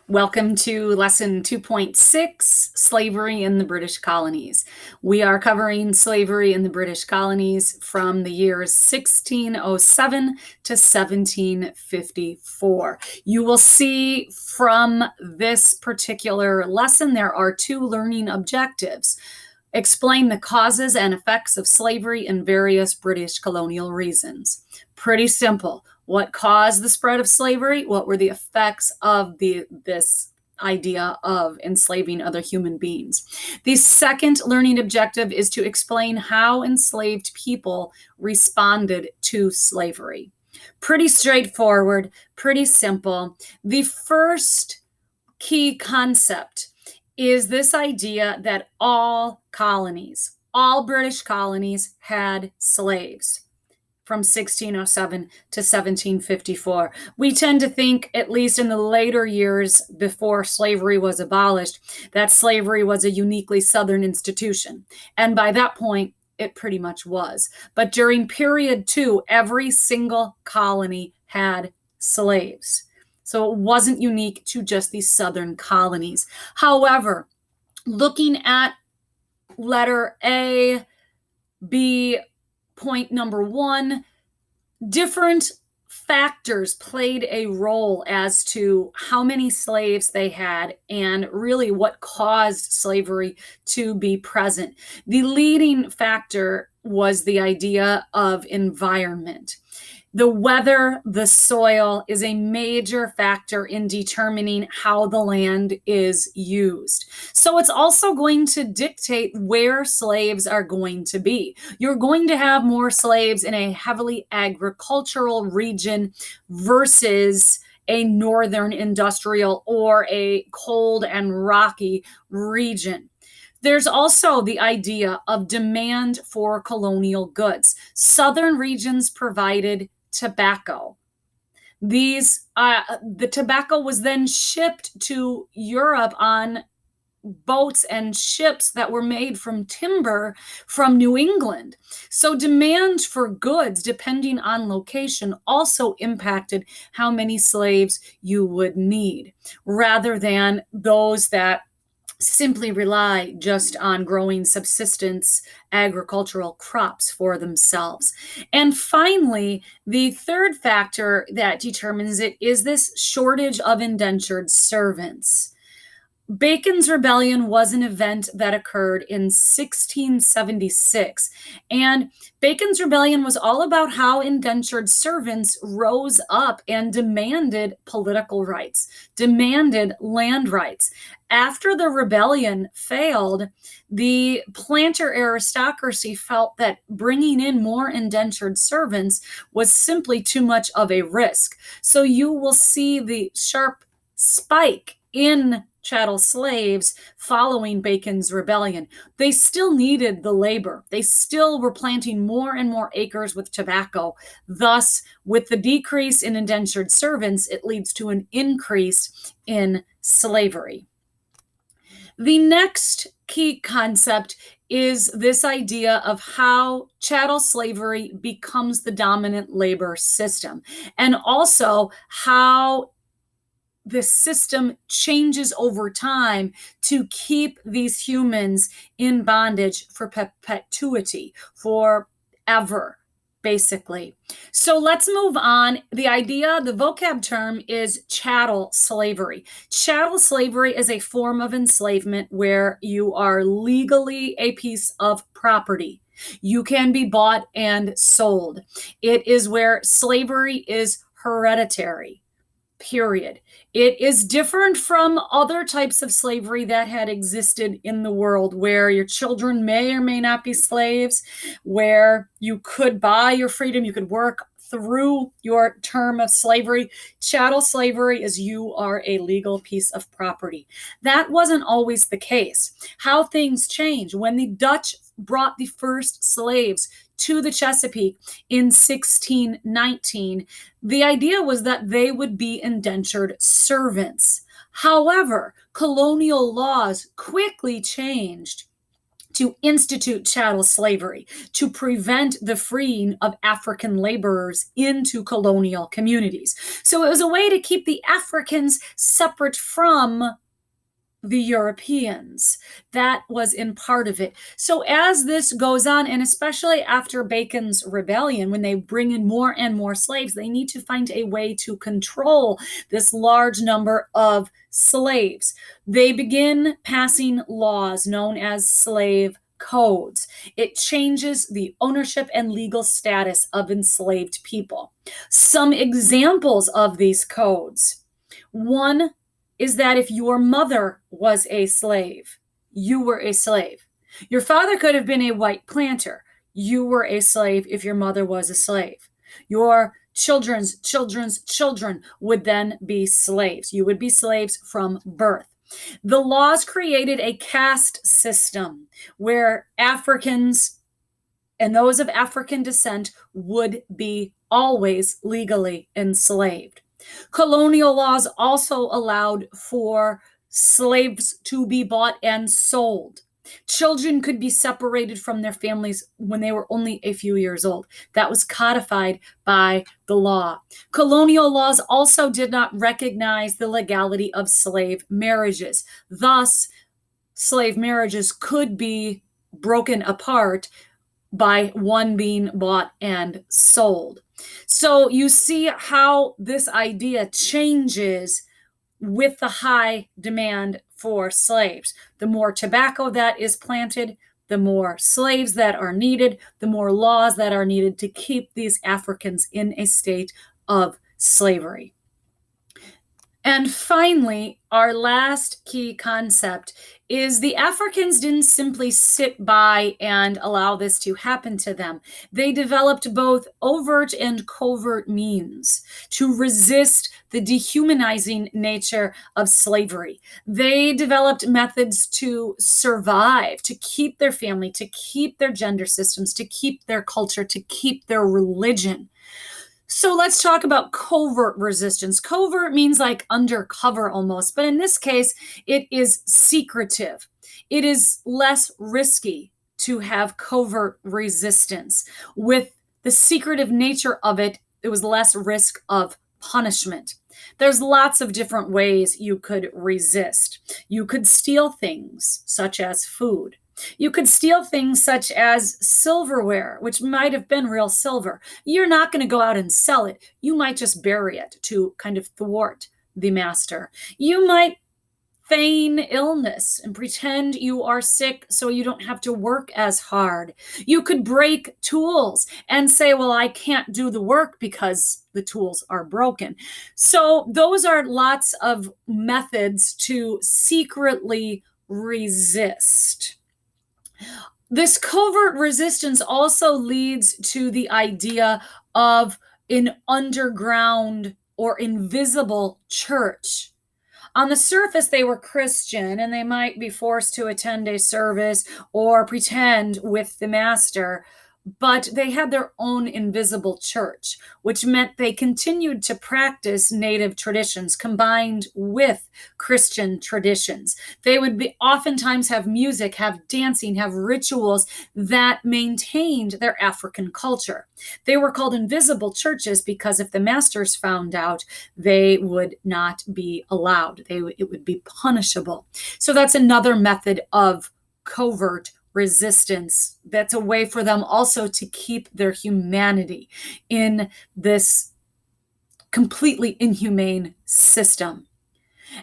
Welcome to Lesson 2.6, Slavery in the British Colonies. We are covering slavery in the British colonies from the years 1607 to 1754. You will see from this particular lesson there are two learning objectives. Explain the causes and effects of slavery in various British colonial regions. Pretty simple. What caused the spread of slavery? What were the effects of this idea of enslaving other human beings? The second learning objective is to explain how enslaved people responded to slavery. Pretty straightforward, pretty simple. The first key concept is this idea that all British colonies had slaves from 1607 to 1754. We tend to think, at least in the later years before slavery was abolished, that slavery was a uniquely Southern institution. And by that point, it pretty much was. But during period 2, every single colony had slaves. So it wasn't unique to just these Southern colonies. However, looking at letter A, B, point number 1, different factors played a role as to how many slaves they had and really what caused slavery to be present. The leading factor was the idea of environment. The weather, the soil is a major factor in determining how the land is used. So it's also going to dictate where slaves are going to be. You're going to have more slaves in a heavily agricultural region versus a northern industrial or a cold and rocky region. There's also the idea of demand for colonial goods. Southern regions provided tobacco. The tobacco was then shipped to Europe on boats and ships that were made from timber from New England. So demand for goods, depending on location, also impacted how many slaves you would need, rather than those that simply rely just on growing subsistence agricultural crops for themselves. And finally, the third factor that determines it is this shortage of indentured servants. Bacon's Rebellion was an event that occurred in 1676, and Bacon's Rebellion was all about how indentured servants rose up and demanded political rights, demanded land rights. After the rebellion failed, the planter aristocracy felt that bringing in more indentured servants was simply too much of a risk. So you will see the sharp spike in chattel slaves following Bacon's Rebellion. They still needed the labor. They still were planting more and more acres with tobacco. Thus, with the decrease in indentured servants, it leads to an increase in slavery. The next key concept is this idea of how chattel slavery becomes the dominant labor system, and also how the system changes over time to keep these humans in bondage for perpetuity, forever, basically. So let's move on. The vocab term is chattel slavery. Chattel slavery is a form of enslavement where you are legally a piece of property. You can be bought and sold. It is where slavery is hereditary. Period. It is different from other types of slavery that had existed in the world, where your children may or may not be slaves, where you could buy your freedom, you could work through your term of slavery. Chattel slavery is you are a legal piece of property. That wasn't always the case. How things change when the Dutch brought the first slaves to the Chesapeake in 1619, the idea was that they would be indentured servants. However, colonial laws quickly changed to institute chattel slavery, to prevent the freeing of African laborers into colonial communities. So it was a way to keep the Africans separate from the Europeans. That was in part of it. So as this goes on, and especially after Bacon's rebellion, when they bring in more and more slaves, they need to find a way to control this large number of slaves. They begin passing laws known as slave codes. It changes the ownership and legal status of enslaved people. Some examples of these codes. One is that if your mother was a slave, you were a slave. Your father could have been a white planter. You were a slave if your mother was a slave. Your children's children would then be slaves. You would be slaves from birth. The laws created a caste system where Africans and those of African descent would be always legally enslaved. Colonial laws also allowed for slaves to be bought and sold. Children could be separated from their families when they were only a few years old. That was codified by the law. Colonial laws also did not recognize the legality of slave marriages. Thus, slave marriages could be broken apart by one being bought and sold. So you see how this idea changes with the high demand for slaves. The more tobacco that is planted, the more slaves that are needed, the more laws that are needed to keep these Africans in a state of slavery. And finally, our last key concept is the Africans didn't simply sit by and allow this to happen to them. They developed both overt and covert means to resist the dehumanizing nature of slavery. They developed methods to survive, to keep their family, to keep their gender systems, to keep their culture, to keep their religion. So let's talk about covert resistance. Covert means like undercover almost, but in this case, it is secretive. It is less risky to have covert resistance. With the secretive nature of it, there was less risk of punishment. There's lots of different ways you could resist. You could steal things, such as food. You could steal things such as silverware, which might have been real silver. You're not going to go out and sell it. You might just bury it to kind of thwart the master. You might feign illness and pretend you are sick so you don't have to work as hard. You could break tools and say, well, I can't do the work because the tools are broken. So those are lots of methods to secretly resist. This covert resistance also leads to the idea of an underground or invisible church. On the surface, they were Christian and they might be forced to attend a service or pretend with the master, but they had their own invisible church, which meant they continued to practice native traditions combined with Christian traditions. They would oftentimes have music, have dancing, have rituals that maintained their African culture. They were called invisible churches because if the masters found out, they would not be allowed. It would be punishable. So that's another method of covert resistance. That's a way for them also to keep their humanity in this completely inhumane system.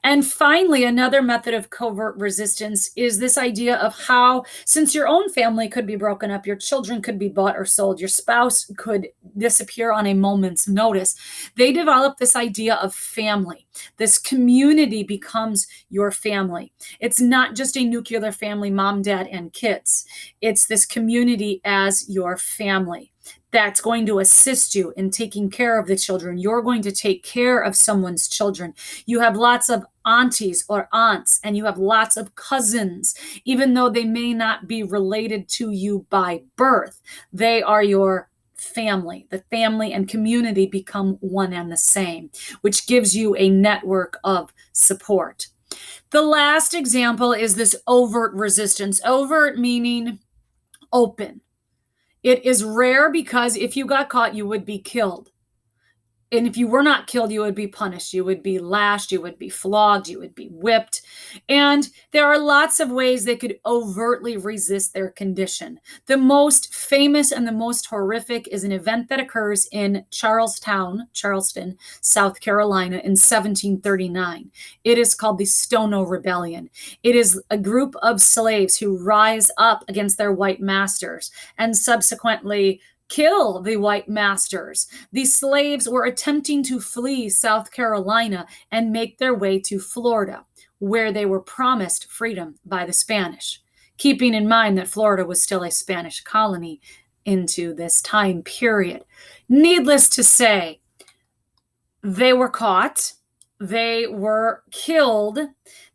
And finally, another method of covert resistance is this idea of how, since your own family could be broken up, your children could be bought or sold, your spouse could disappear on a moment's notice, they develop this idea of family. This community becomes your family. It's not just a nuclear family, mom, dad, and kids. It's this community as your family that's going to assist you in taking care of the children. You're going to take care of someone's children. You have lots of aunties or aunts, and you have lots of cousins, even though they may not be related to you by birth. They are your family. The family and community become one and the same, which gives you a network of support. The last example is this overt resistance. Overt meaning open. It is rare because if you got caught, you would be killed. And if you were not killed, you would be punished. You would be lashed, you would be flogged, you would be whipped. And there are lots of ways they could overtly resist their condition. The most famous and the most horrific is an event that occurs in Charleston, South Carolina in 1739. It is called the Stono Rebellion. It is a group of slaves who rise up against their white masters and subsequently kill the white masters. The slaves were attempting to flee South Carolina and make their way to Florida, where they were promised freedom by the Spanish, keeping in mind that Florida was still a Spanish colony into this time period. Needless to say, they were caught. They were killed.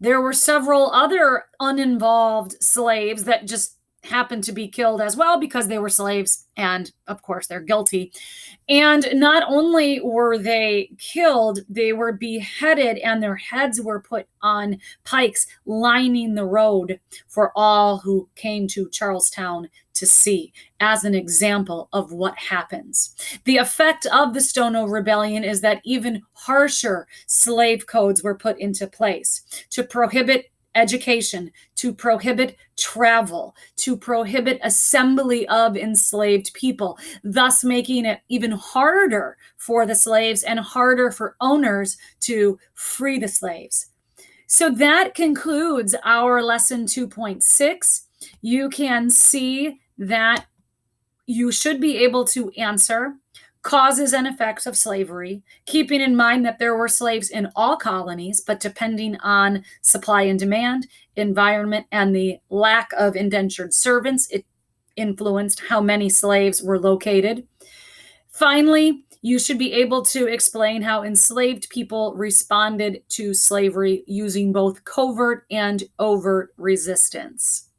There were several other uninvolved slaves that just happened to be killed as well because they were slaves, and of course they're guilty. And not only were they killed, they were beheaded and their heads were put on pikes lining the road for all who came to Charlestown to see, as an example of what happens. The effect of the Stono Rebellion is that even harsher slave codes were put into place to prohibit education, to prohibit travel, to prohibit assembly of enslaved people, thus making it even harder for the slaves and harder for owners to free the slaves. So that concludes our lesson 2.6. You can see that you should be able to answer causes and effects of slavery, keeping in mind that there were slaves in all colonies, but depending on supply and demand, environment, and the lack of indentured servants, it influenced how many slaves were located. Finally, you should be able to explain how enslaved people responded to slavery using both covert and overt resistance.